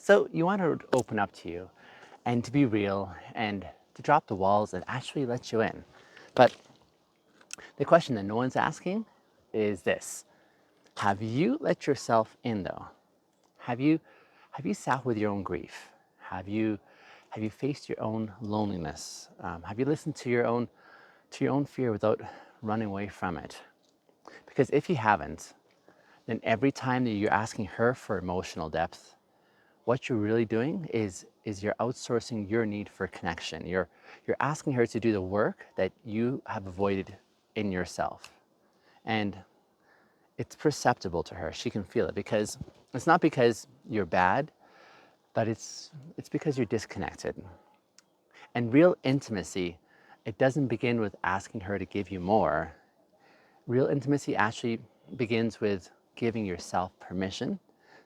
So you want her to open up to you and to be real and to drop the walls and actually let you in. But the question that no one's asking is this: have you let yourself in though? Have you sat with your own grief? Have you faced your own loneliness? Have you listened to your own fear without running away from it? Because if you haven't, then every time that you're asking her for emotional depth, what you're really doing is you're outsourcing your need for connection. You're asking her to do the work that you have avoided in yourself. And it's perceptible to her. She can feel it because it's not because you're bad, but it's because you're disconnected. And real intimacy, it doesn't begin with asking her to give you more. Real intimacy actually begins with giving yourself permission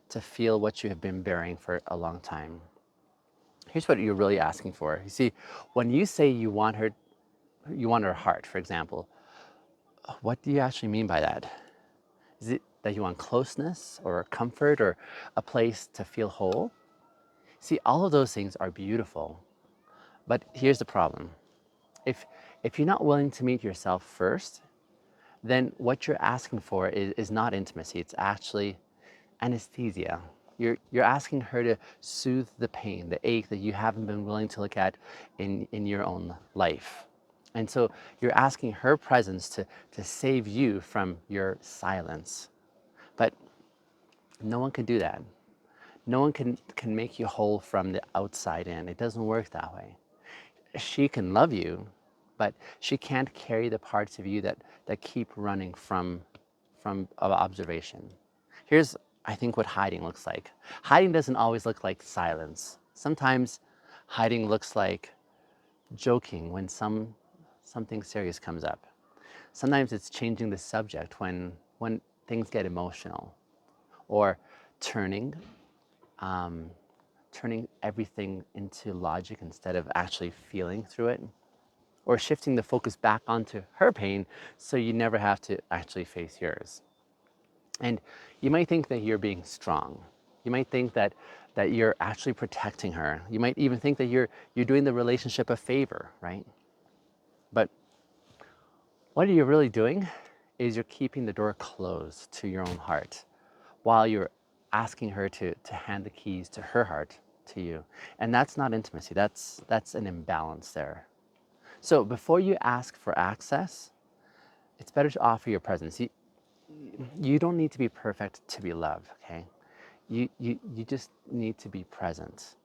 to feel what you have been bearing for a long time. Here's what you're really asking for. You see, when you say you want her heart, for example, what do you actually mean by that? Is it that you want closeness or comfort or a place to feel whole? See, all of those things are beautiful, but here's the problem. If if you're not willing to meet yourself first, then what you're asking for is not intimacy. It's actually anesthesia. You're asking her to soothe the pain, the ache that you haven't been willing to look at in your own life. And so you're asking her presence to save you from your silence. But no one can do that. No one can make you whole from the outside in. It doesn't work that way. She can love you, but she can't carry the parts of you that keep running from observation. Here's, I think, what hiding looks like. Hiding doesn't always look like silence. Sometimes hiding looks like joking when something serious comes up. Sometimes it's changing the subject when things get emotional, or turning um, turning everything into logic instead of actually feeling through it, or shifting the focus back onto her pain so you never have to actually face yours. And you might think that you're being strong. You might think that you're actually protecting her. You might even think that you're doing the relationship a favor, right? But what you're really doing is you're keeping the door closed to your own heart while you're asking her to hand the keys to her heart to you. And that's not intimacy. That's an imbalance there. So before you ask for access, it's better to offer your presence. You don't need to be perfect to be loved, okay? You just need to be present.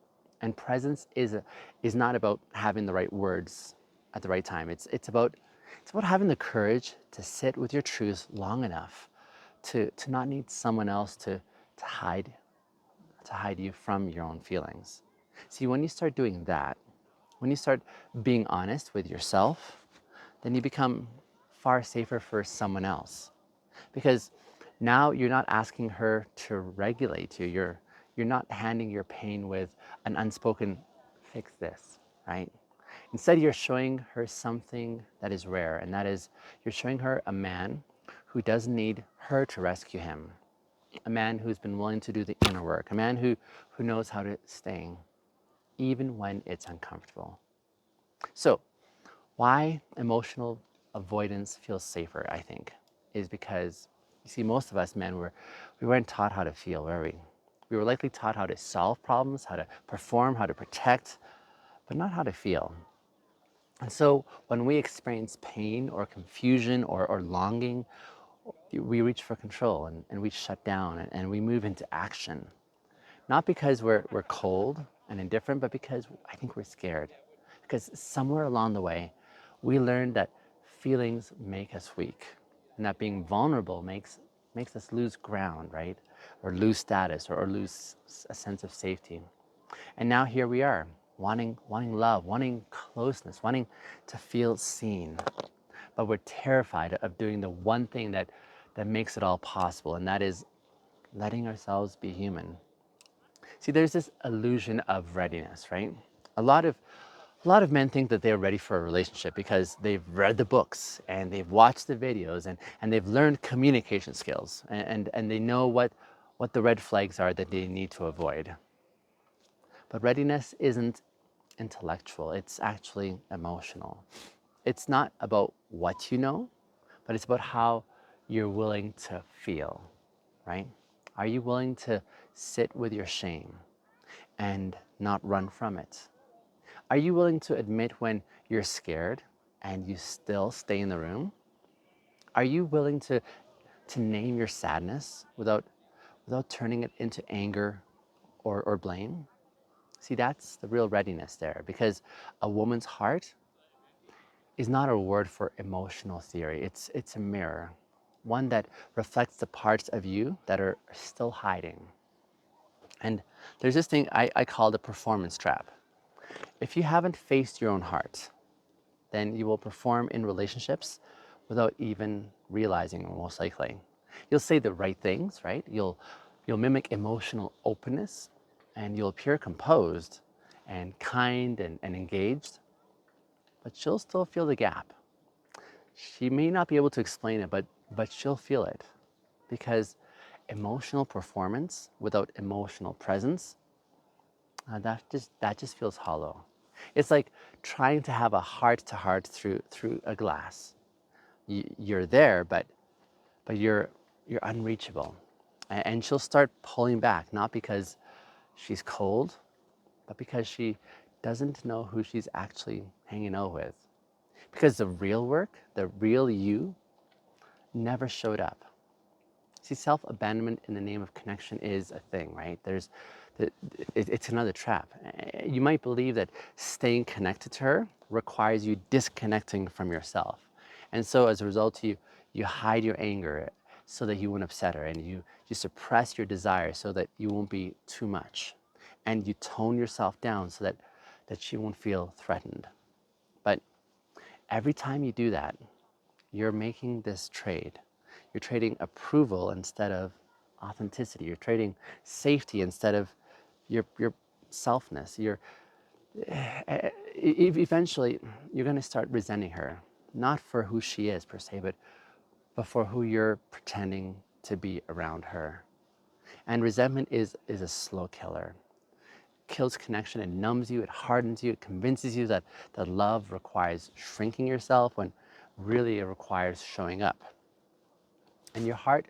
And presence is not about having the right words at the right time. It's about having the courage to sit with your truths long enough to not need someone else to hide to hide you from your own feelings. See, when you start doing that, when you start being honest with yourself, then you become far safer for someone else. Because now you're not asking her to regulate you. You're not handing your pain with an unspoken fix this, right? Instead, you're showing her something that is rare, and that is you're showing her a man who doesn't need her to rescue him, a man who's been willing to do the inner work, a man who knows how to stay, even when it's uncomfortable. So, why emotional avoidance feels safer, I think, is because you see, most of us men we weren't taught how to feel, were we? We were likely taught how to solve problems, how to perform, how to protect, but not how to feel. And so when we experience pain or confusion or longing, we reach for control and we shut down and we move into action. Not because we're cold and indifferent, but because I think we're scared. Because somewhere along the way, we learned that feelings make us weak, and that being vulnerable makes us lose ground, right? Or lose status, or lose a sense of safety. And now here we are, wanting love, wanting closeness, wanting to feel seen. But we're terrified of doing the one thing that makes it all possible, and that is letting ourselves be human. See, there's this illusion of readiness, right? A lot of a lot of men think that they're ready for a relationship because they've read the books and they've watched the videos and they've learned communication skills and they know what the red flags are that they need to avoid. But readiness isn't intellectual, it's actually emotional. It's not about what you know, but it's about how you're willing to feel, right? Are you willing to sit with your shame and not run from it? Are you willing to admit when you're scared and you still stay in the room? Are you willing to name your sadness without turning it into anger or blame? See, that's the real readiness there, because a woman's heart is not a word for emotional theory. It's a mirror, one that reflects the parts of you that are still hiding. And there's this thing I call the performance trap. If you haven't faced your own heart, then you will perform in relationships without even realizing it, most likely. You'll say the right things, right? You'll mimic emotional openness, and you'll appear composed and kind and engaged, but she'll still feel the gap. She may not be able to explain it, but she'll feel it, because emotional performance without emotional presence, that just feels hollow. It's like trying to have a heart to heart through a glass. You're there, but you're unreachable, and she'll start pulling back, not because she's cold, but because she doesn't know who she's actually hanging out with. Because the real work, the real you, never showed up. See, self-abandonment in the name of connection is a thing, right? It's another trap. You might believe that staying connected to her requires you disconnecting from yourself. And so as a result, you hide your anger so that you won't upset her, and you suppress your desire so that you won't be too much. And you tone yourself down so that she won't feel threatened. But every time you do that, you're making this trade. You're trading approval instead of authenticity. You're trading safety instead of your selfness. Eventually, you're going to start resenting her, not for who she is per se, but for who you're pretending to be around her. And resentment is a slow killer. It kills connection, it numbs you, it hardens you, it convinces you that love requires shrinking yourself when really it requires showing up. And your heart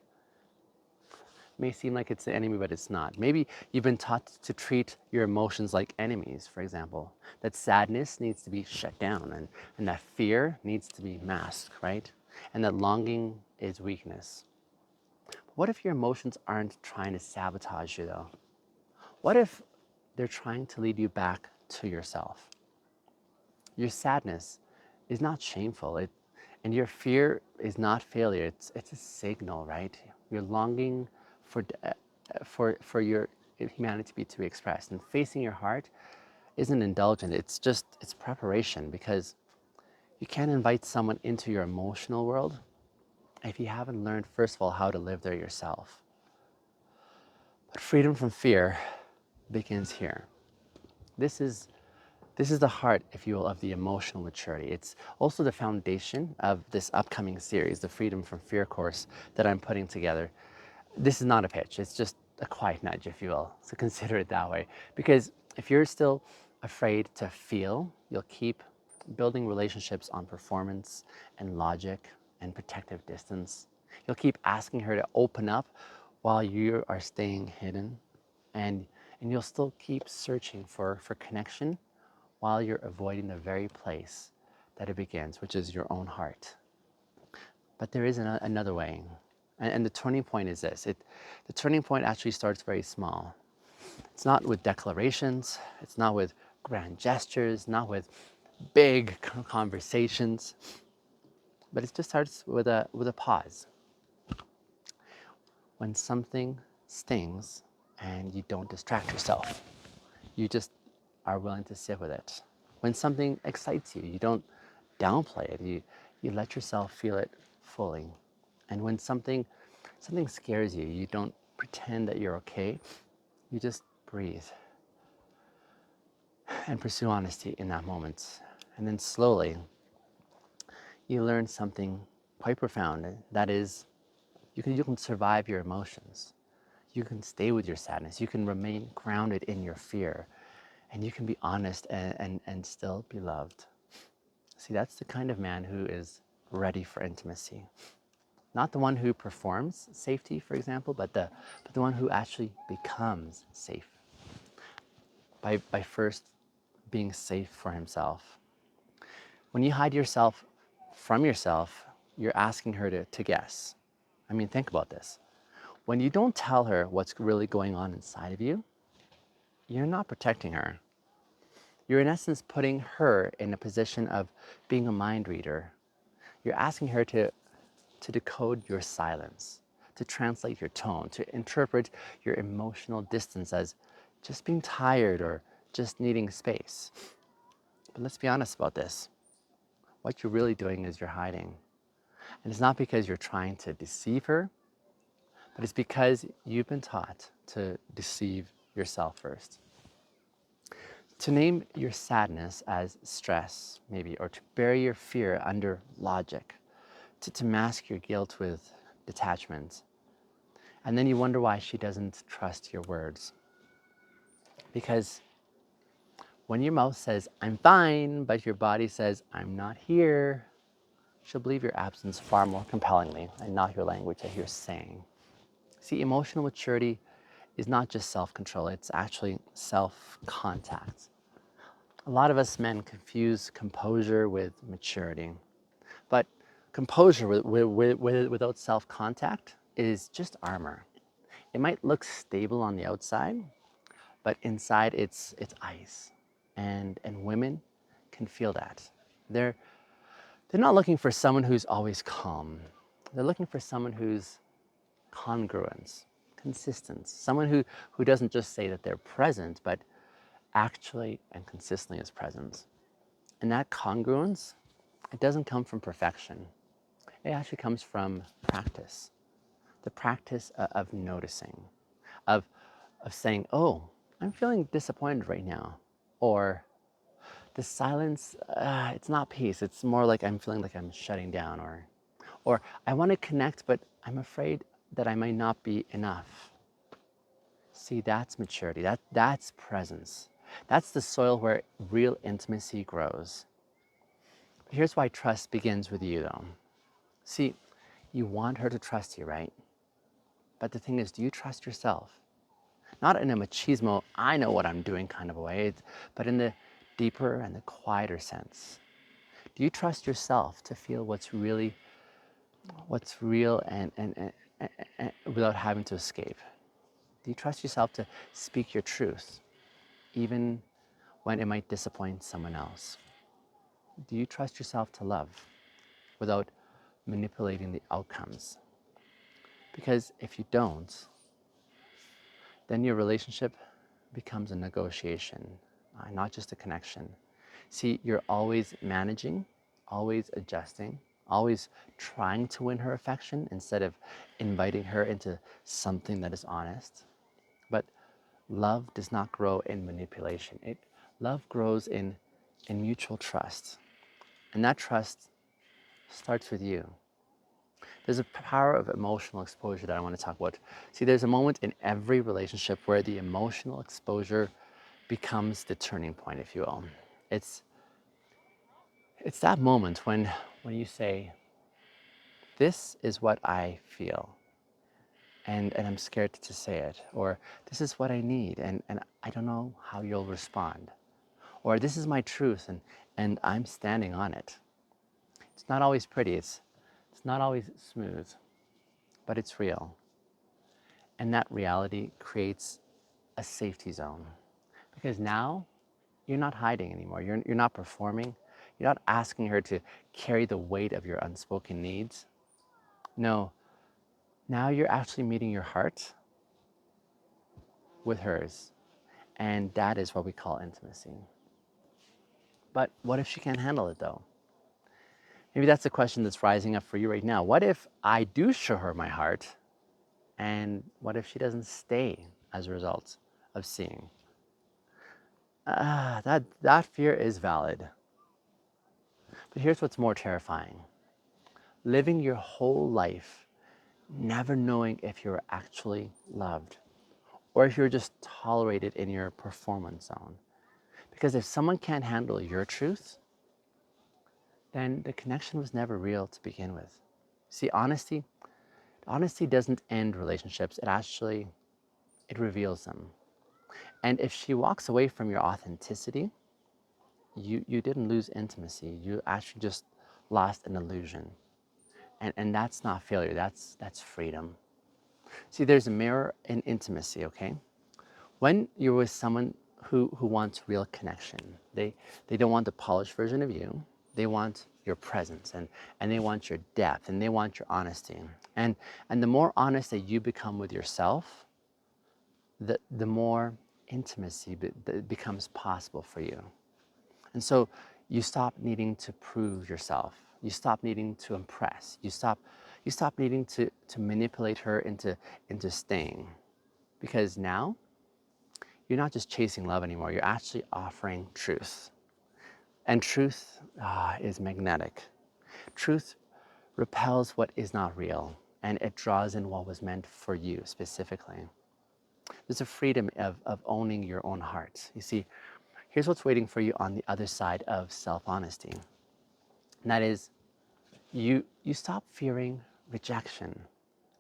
may seem like it's the enemy, but it's not. Maybe you've been taught to treat your emotions like enemies, for example. That sadness needs to be shut down, and that fear needs to be masked, right? And that longing is weakness. What if your emotions aren't trying to sabotage you, though? What if they're trying to lead you back to yourself? Your sadness is not shameful, and your fear is not failure. It's a signal, right? You're longing for, for your humanity to be expressed. And facing your heart isn't indulgent, it's preparation, because you can't invite someone into your emotional world if you haven't learned, first of all, how to live there yourself. But freedom from fear begins here. This is This is the heart, if you will, of the emotional maturity. It's also the foundation of this upcoming series, the Freedom from Fear course that I'm putting together. This is not a pitch, it's just a quiet nudge, if you will. So consider it that way. Because if you're still afraid to feel, you'll keep building relationships on performance and logic and protective distance. You'll keep asking her to open up while you are staying hidden. And you'll still keep searching for connection while you're avoiding the very place that it begins, which is your own heart. But there is another way. And the turning point is this. The turning point actually starts very small. It's not with declarations, it's not with grand gestures, not with big conversations, but it just starts with a pause. When something stings and you don't distract yourself, you just are willing to sit with it. When something excites you, you don't downplay it. You let yourself feel it fully. And when something scares you, you don't pretend that you're okay. You just breathe and pursue honesty in that moment. And then slowly, you learn something quite profound. That is, you can survive your emotions. You can stay with your sadness. You can remain grounded in your fear. and you can be honest and still be loved. See, that's the kind of man who is ready for intimacy. Not the one who performs safety, for example, but the one who actually becomes safe by first being safe for himself. When you hide yourself from yourself, you're asking her to guess. I mean, think about this. When you don't tell her what's really going on inside of you, you're not protecting her. You're in essence putting her in a position of being a mind reader. You're asking her to decode your silence, to translate your tone, to interpret your emotional distance as just being tired or just needing space. But let's be honest about this. What you're really doing is you're hiding. And it's not because you're trying to deceive her, but it's because you've been taught to deceive yourself first. To name your sadness as stress, maybe, or to bury your fear under logic, to mask your guilt with detachment. And then you wonder why she doesn't trust your words. Because when your mouth says, I'm fine, but your body says, I'm not here, she'll believe your absence far more compellingly and not your language that you're saying. See, emotional maturity is not just self-control, it's actually self-contact. A lot of us men confuse composure with maturity. But composure without self-contact is just armor. It might look stable on the outside, but inside it's ice. And women can feel that. They're not looking for someone who's always calm. They're looking for someone who's congruent, consistent, someone who doesn't just say that they're present, but actually and consistently is present. And that congruence, it doesn't come from perfection. It actually comes from practice. The practice of noticing, of, of saying, oh, I'm feeling disappointed right now. Or the silence, it's not peace. It's more like I'm feeling like I'm shutting down. Or I want to connect, but I'm afraid that I might not be enough. See, that's maturity. That's presence. That's the soil where real intimacy grows. But here's why trust begins with you, though. See, you want her to trust you, right? But the thing is, do you trust yourself? Not in a machismo, I know what I'm doing kind of a way, but in the deeper and the quieter sense. Do you trust yourself to feel what's real and without having to escape? Do you trust yourself to speak your truth, even when it might disappoint someone else? Do you trust yourself to love without manipulating the outcomes? Because if you don't, then your relationship becomes a negotiation, not just a connection. See, you're always managing, always adjusting, always trying to win her affection instead of inviting her into something that is honest. But love does not grow in manipulation. Love grows in mutual trust. And that trust starts with you. There's a power of emotional exposure that I want to talk about. See, there's a moment in every relationship where the emotional exposure becomes the turning point, if you will. It's that moment when you say, this is what I feel, and I'm scared to say it, or this is what I need, and I don't know how you'll respond, or this is my truth, and I'm standing on it. It's not always pretty, it's not always smooth, but it's real. And that reality creates a safety zone. Because now you're not hiding anymore. You're not performing. You're not asking her to carry the weight of your unspoken needs. No, now you're actually meeting your heart with hers. And that is what we call intimacy. But what if she can't handle it though? Maybe that's the question that's rising up for you right now. What if I do show her my heart? And what if she doesn't stay as a result of seeing? That fear is valid. But here's what's more terrifying. Living your whole life never knowing if you're actually loved or if you're just tolerated in your performance zone. Because if someone can't handle your truth, then the connection was never real to begin with. See, honesty doesn't end relationships. It reveals them. And if she walks away from your authenticity, you didn't lose intimacy. You actually just lost an illusion. And that's not failure, that's freedom. See, there's a mirror in intimacy, okay? When you're with someone who wants real connection, they don't want the polished version of you. They want your presence and they want your depth and they want your honesty. And the more honest that you become with yourself, the more intimacy becomes possible for you. And so you stop needing to prove yourself. You stop needing to impress. You stop needing to manipulate her into staying. Because now you're not just chasing love anymore, you're actually offering truth. And truth is magnetic. Truth repels what is not real, and it draws in what was meant for you specifically. There's a freedom of owning your own heart. You see, here's what's waiting for you on the other side of self-honesty. And that is, you stop fearing rejection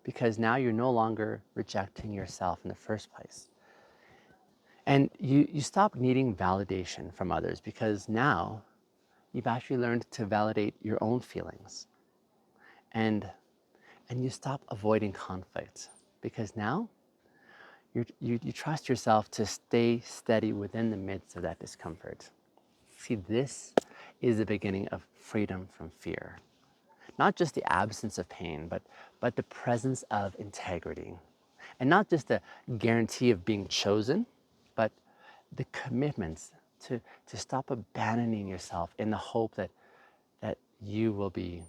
because now you're no longer rejecting yourself in the first place. And you stop needing validation from others because now you've actually learned to validate your own feelings. And you stop avoiding conflict because now you trust yourself to stay steady within the midst of that discomfort. See, this is the beginning of freedom from fear. Not just the absence of pain, but the presence of integrity. And not just the guarantee of being chosen, but the commitments to stop abandoning yourself in the hope that you will be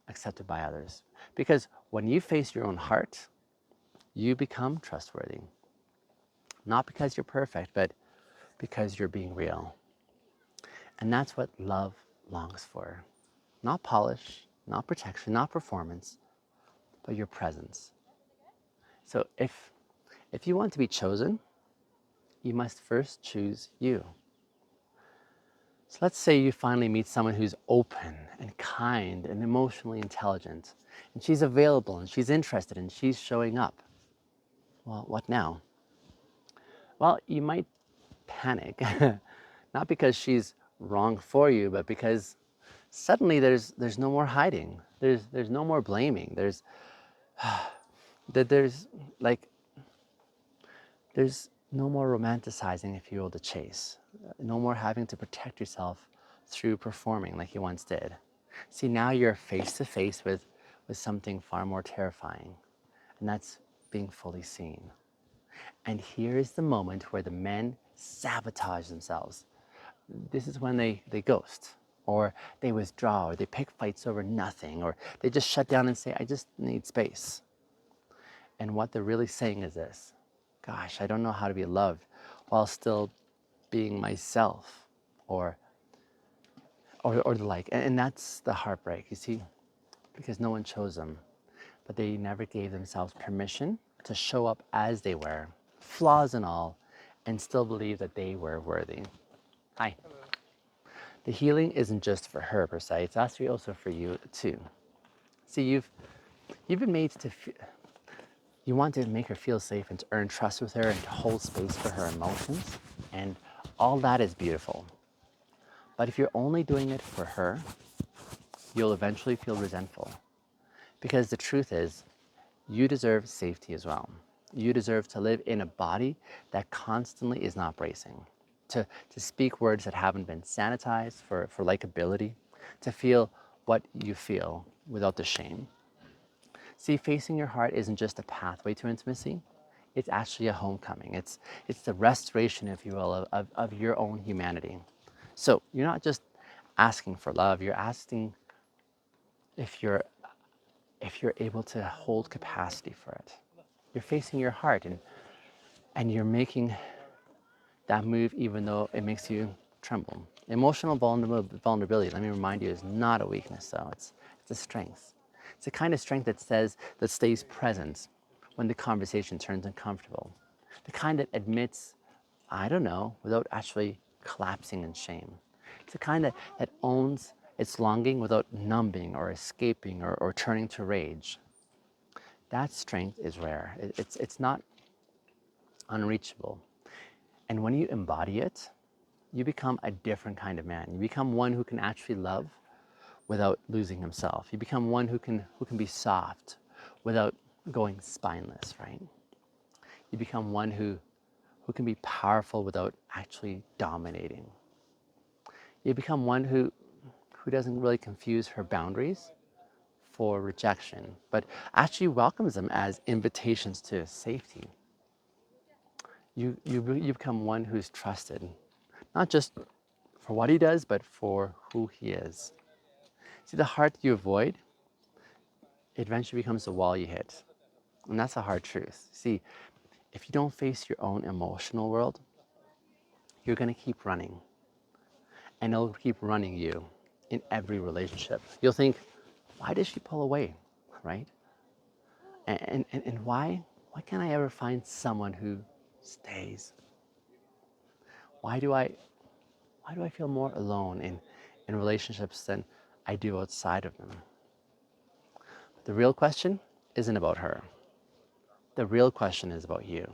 accepted by others. Because when you face your own heart, you become trustworthy. Not because you're perfect, but because you're being real. And that's what love longs for. Not polish, not protection, not performance, but your presence. So if you want to be chosen, you must first choose you. So let's say you finally meet someone who's open and kind and emotionally intelligent, and she's available and she's interested and she's showing up. Well, what now? Well, you might panic, not because she's wrong for you, but because suddenly there's no more hiding. There's no more blaming. There's like there's no more romanticizing, if you will, the chase. No more having to protect yourself through performing like you once did. See, now you're face to face with something far more terrifying, and that's being fully seen. And here is the moment where the men sabotage themselves. This is when they ghost, or they withdraw, or they pick fights over nothing, or they just shut down and say, I just need space. And what they're really saying is this: gosh, I don't know how to be loved while still being myself, or the like. And that's the heartbreak, you see, because no one chose them, but they never gave themselves permission to show up as they were, flaws and all, and still believe that they were worthy. Hi. The healing isn't just for her per se, it's actually also for you too. See, you've been made to you want to make her feel safe and to earn trust with her and to hold space for her emotions, and all that is beautiful. But if you're only doing it for her, you'll eventually feel resentful. Because the truth is, you deserve safety as well. You deserve to live in a body that constantly is not bracing, to speak words that haven't been sanitized for likability, to feel what you feel without the shame. See, facing your heart isn't just a pathway to intimacy, it's actually a homecoming. It's the restoration, if you will, of your own humanity. So you're not just asking for love, you're asking if you're able to hold capacity for it. You're facing your heart, and you're making that move even though it makes you tremble. Emotional vulnerability, let me remind you, is not a weakness, though. It's a strength. It's the kind of strength that stays present when the conversation turns uncomfortable. The kind that admits, I don't know, without actually collapsing in shame. It's the kind that owns its longing without numbing or escaping or turning to rage. That strength is rare. It's not unreachable. And when you embody it, you become a different kind of man. You become one who can actually love without losing himself. You become one who can be soft without going spineless, right? You become one who can be powerful without actually dominating. You become one who doesn't really confuse her boundaries for rejection, but actually welcomes them as invitations to safety. You become one who's trusted, not just for what he does, but for who he is. See, the heart you avoid, it eventually becomes the wall you hit. And that's a hard truth. See, if you don't face your own emotional world, you're going to keep running. And it'll keep running you in every relationship. You'll think, why does she pull away, right? And why can't I ever find someone who stays? Why do I feel more alone in relationships than I do outside of them? The real question isn't about her. The real question is about you.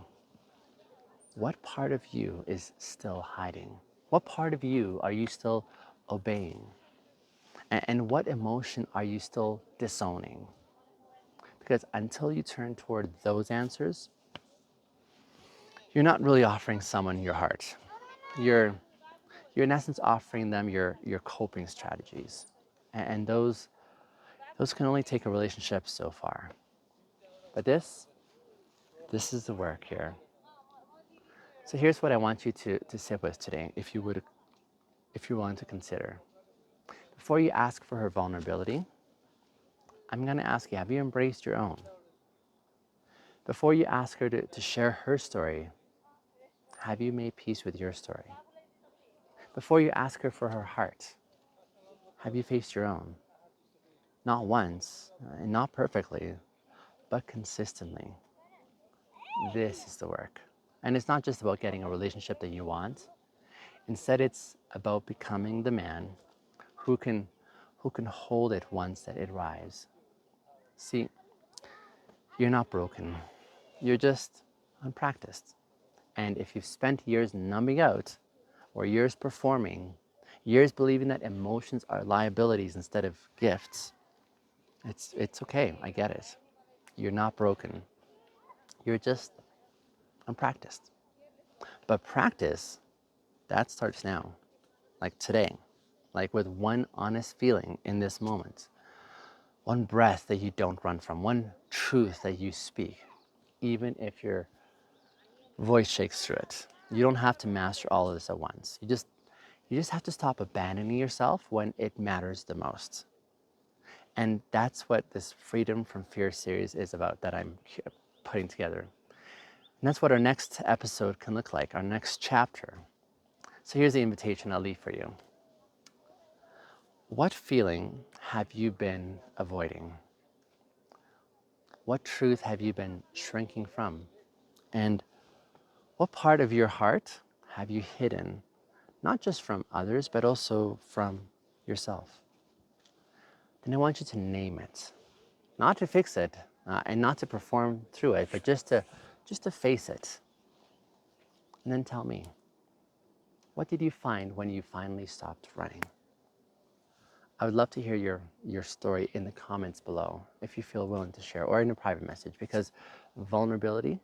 What part of you is still hiding? What part of you are you still obeying? And what emotion are you still disowning? Because until you turn toward those answers, you're not really offering someone your heart. You're in essence offering them your coping strategies. And those can only take a relationship so far. But this is the work here. So here's what I want you to sit with today, if you're willing to consider. Before you ask for her vulnerability, I'm going to ask you, have you embraced your own? Before you ask her to share her story, have you made peace with your story? Before you ask her for her heart, have you faced your own? Not once, and not perfectly, but consistently. This is the work. And it's not just about getting a relationship that you want. Instead, it's about becoming the man who can hold it once that it arrives. See, you're not broken. You're just unpracticed. And if you've spent years numbing out, or years performing, years believing that emotions are liabilities instead of gifts, it's okay. I get it. You're not broken. You're just unpracticed. But practice, that starts now, like today, like with one honest feeling in this moment, one breath that you don't run from, one truth that you speak, even if your voice shakes through it. You don't have to master all of this at once. You just have to stop abandoning yourself when it matters the most. And that's what this Freedom from Fear series is about that I'm putting together. And that's what our next episode can look like, our next chapter. So here's the invitation I'll leave for you. What feeling have you been avoiding? What truth have you been shrinking from? And what part of your heart have you hidden, not just from others, but also from yourself? Then I want you to name it, not to fix it and not to perform through it, but just to face it. And then tell me, what did you find when you finally stopped running? I would love to hear your story in the comments below if you feel willing to share, or in a private message, because vulnerability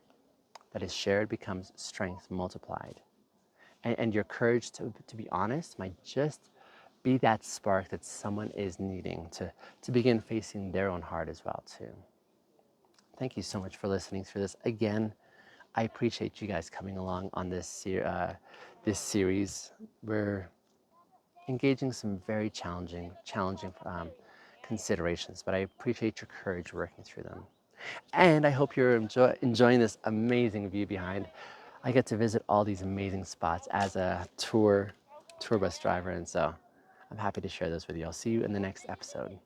that is shared becomes strength multiplied. And your courage to be honest might just be that spark that someone is needing to begin facing their own heart as well too. Thank you so much for listening through this. Again, I appreciate you guys coming along on this series. We're engaging some very challenging considerations, but I appreciate your courage working through them. And I hope you're enjoying this amazing view behind. I get to visit all these amazing spots as a tour bus driver, and so I'm happy to share those with you. I'll see you in the next episode.